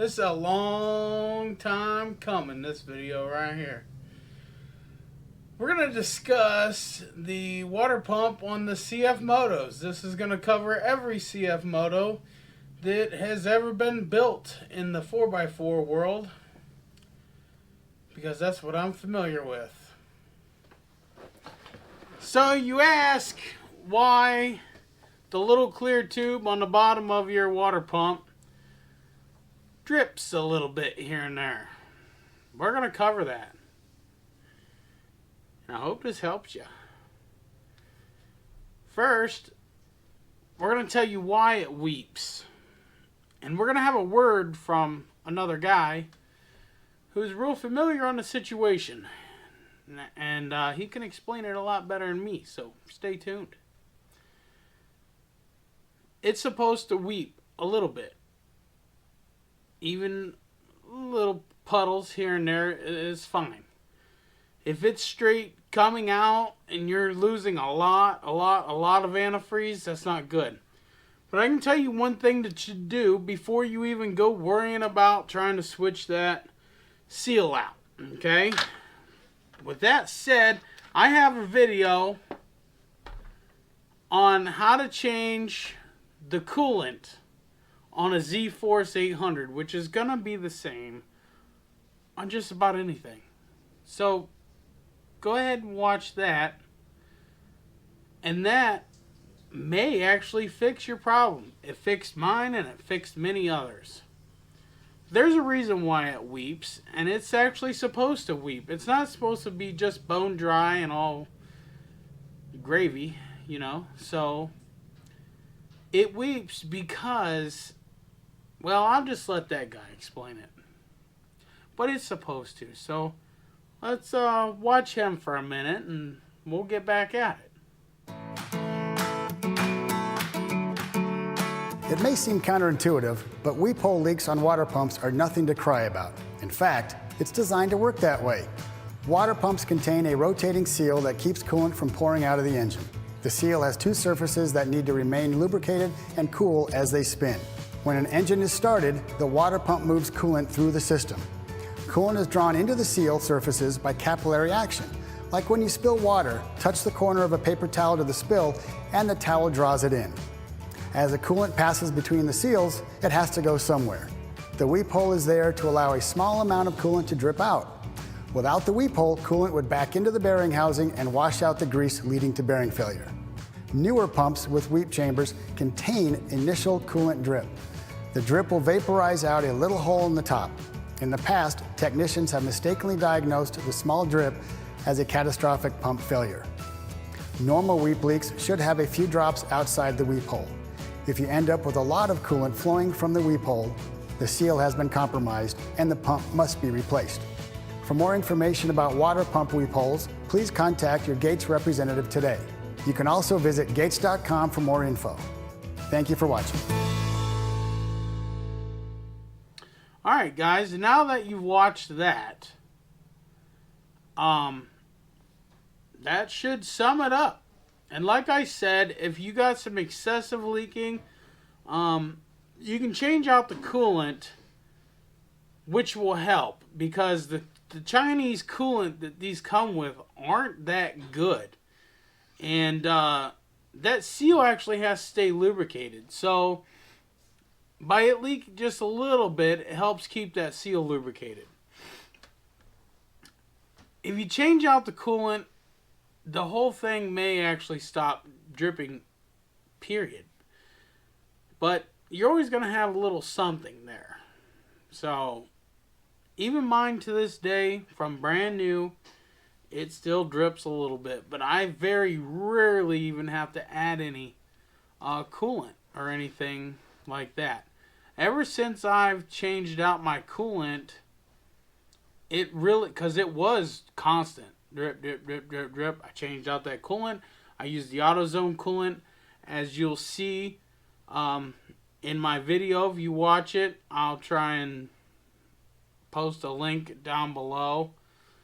This is a long time coming, this video right here. We're going to discuss the water pump on the CFMOTOs. This is going to cover every CFMOTO that has ever been built in the 4x4 world, because that's what I'm familiar with. So you ask why the little clear tube on the bottom of your water pump drips a little bit here and there. We're going to cover that. And I hope this helps you. First, we're going to tell you why it weeps. And we're going to have a word from another guy who's real familiar on the situation. And he can explain it a lot better than me, so stay tuned. It's supposed to weep a little bit. Even little puddles here and there is fine. If it's straight coming out and you're losing a lot of antifreeze, that's not good. But I can tell you one thing that you do before you even go worrying about trying to switch that seal out. Okay? With that said, I have a video on how to change the coolant on a Z-Force 800, which is going to be the same on just about anything. So, go ahead and watch that. And that may actually fix your problem. It fixed mine and it fixed many others. There's a reason why it weeps, and it's actually supposed to weep. It's not supposed to be just bone dry and all gravy, you know. So, it weeps because, well, I'll just let that guy explain it. But it's supposed to. So let's watch him for a minute and we'll get back at it. It may seem counterintuitive, but weep hole leaks on water pumps are nothing to cry about. In fact, it's designed to work that way. Water pumps contain a rotating seal that keeps coolant from pouring out of the engine. The seal has two surfaces that need to remain lubricated and cool as they spin. When an engine is started, the water pump moves coolant through the system. Coolant is drawn into the seal surfaces by capillary action. Like when you spill water, touch the corner of a paper towel to the spill, and the towel draws it in. As the coolant passes between the seals, it has to go somewhere. The weep hole is there to allow a small amount of coolant to drip out. Without the weep hole, coolant would back into the bearing housing and wash out the grease, leading to bearing failure. Newer pumps with weep chambers contain initial coolant drip. The drip will vaporize out a little hole in the top. In the past, technicians have mistakenly diagnosed the small drip as a catastrophic pump failure. Normal weep leaks should have a few drops outside the weep hole. If you end up with a lot of coolant flowing from the weep hole, the seal has been compromised and the pump must be replaced. For more information about water pump weep holes, please contact your Gates representative today. You can also visit gates.com for more info. Thank you for watching. Alright guys, now that you've watched that, that should sum it up. And like I said, if you got some excessive leaking, you can change out the coolant, which will help, because the Chinese coolant that these come with aren't that good. And that seal actually has to stay lubricated. So by it leaking just a little bit, it helps keep that seal lubricated. If you change out the coolant, the whole thing may actually stop dripping, period. But you're always going to have a little something there. So, even mine to this day, from brand new, it still drips a little bit. But I very rarely even have to add any coolant or anything like that. Ever since I've changed out my coolant, it really, because it was constant. Drip, drip, drip, drip, drip. I changed out that coolant. I used the AutoZone coolant. As you'll see in my video, if you watch it, I'll try and post a link down below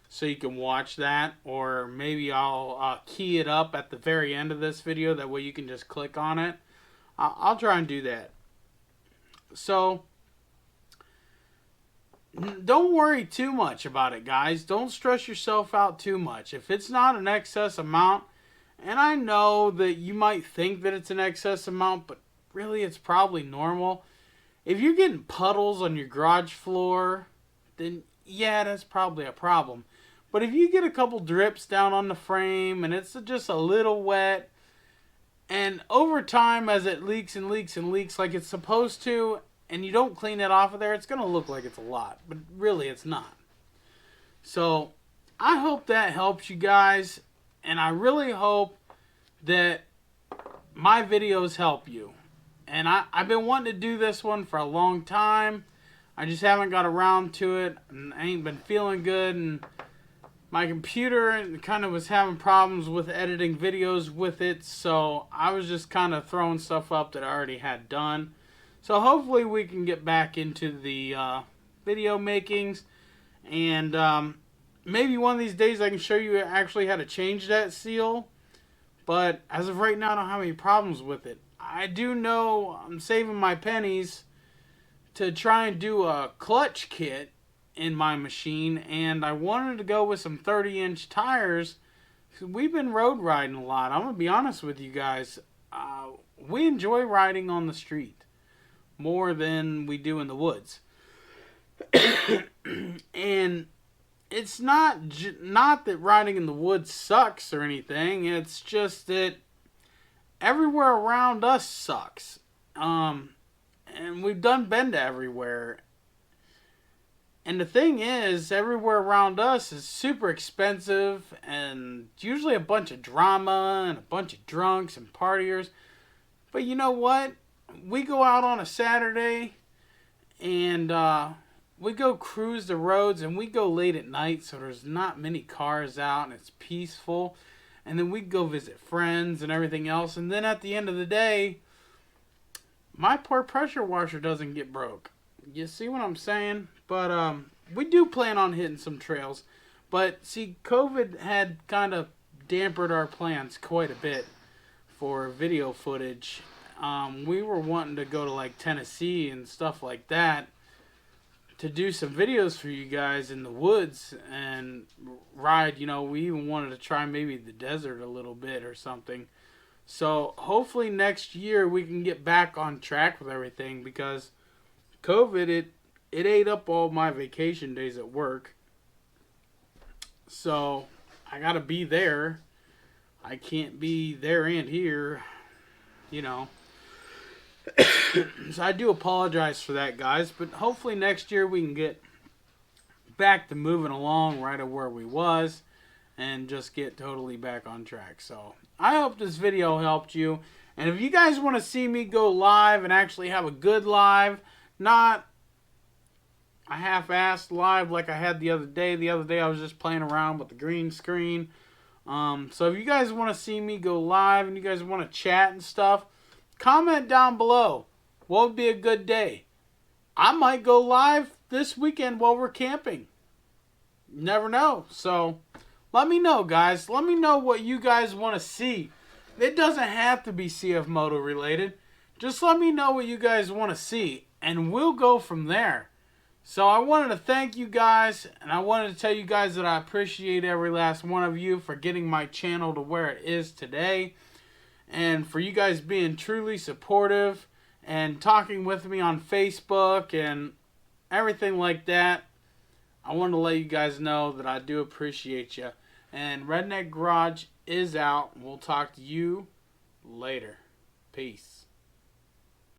so you can watch that. Or maybe I'll key it up at the very end of this video. That way you can just click on it. I'll try and do that. So, don't worry too much about it, guys. Don't stress yourself out too much. If it's not an excess amount, and I know that you might think that it's an excess amount, but really it's probably normal. If you're getting puddles on your garage floor, then yeah, that's probably a problem. But if you get a couple drips down on the frame and it's just a little wet, and over time as it leaks and leaks and leaks like it's supposed to, and you don't clean it off of there, it's going to look like it's a lot. But really it's not. So I hope that helps you guys. And I really hope that my videos help you. And I've been wanting to do this one for a long time. I just haven't got around to it. And I ain't been feeling good. And my computer kind of was having problems with editing videos with it. So I was just kind of throwing stuff up that I already had done. So hopefully we can get back into the video makings. And maybe one of these days I can show you actually how to change that seal. But as of right now, I don't have any problems with it. I do know I'm saving my pennies to try and do a clutch kit in my machine. And I wanted to go with some 30-inch tires. We've been road riding a lot. I'm going to be honest with you guys. We enjoy riding on the street more than we do in the woods. And it's not that riding in the woods sucks or anything. It's just that everywhere around us sucks. And we've been to everywhere. And the thing is, everywhere around us is super expensive and usually a bunch of drama and a bunch of drunks and partiers. But you know what? We go out on a Saturday and we go cruise the roads, and we go late at night so there's not many cars out and it's peaceful. And then we go visit friends and everything else. And then at the end of the day, my poor pressure washer doesn't get broke. You see what I'm saying? But we do plan on hitting some trails. But see, COVID had kind of dampened our plans quite a bit for video footage. We were wanting to go to like Tennessee and stuff like that to do some videos for you guys in the woods and ride. You know, we even wanted to try maybe the desert a little bit or something. So hopefully next year we can get back on track with everything, because COVID, it ate up all my vacation days at work. So I gotta be there. I can't be there and here, you know. So I do apologize for that, guys. But hopefully next year we can get back to moving along right at where we was and just get totally back on track. So I hope this video helped you. And if you guys want to see me go live and actually have a good live, not a half-assed live like I had the other day. The other day I was just playing around with the green screen. So if you guys want to see me go live and you guys want to chat and stuff, comment down below. What would be a good day? I might go live this weekend while we're camping. Never know. So let me know, guys. Let me know what you guys want to see. It doesn't have to be CFMOTO related. Just let me know what you guys want to see, and we'll go from there. So I wanted to thank you guys, and I wanted to tell you guys that I appreciate every last one of you for getting my channel to where it is today, and for you guys being truly supportive and talking with me on Facebook and everything like that. I wanted to let you guys know that I do appreciate you. And Redneck Garage is out. We'll talk to you later. Peace.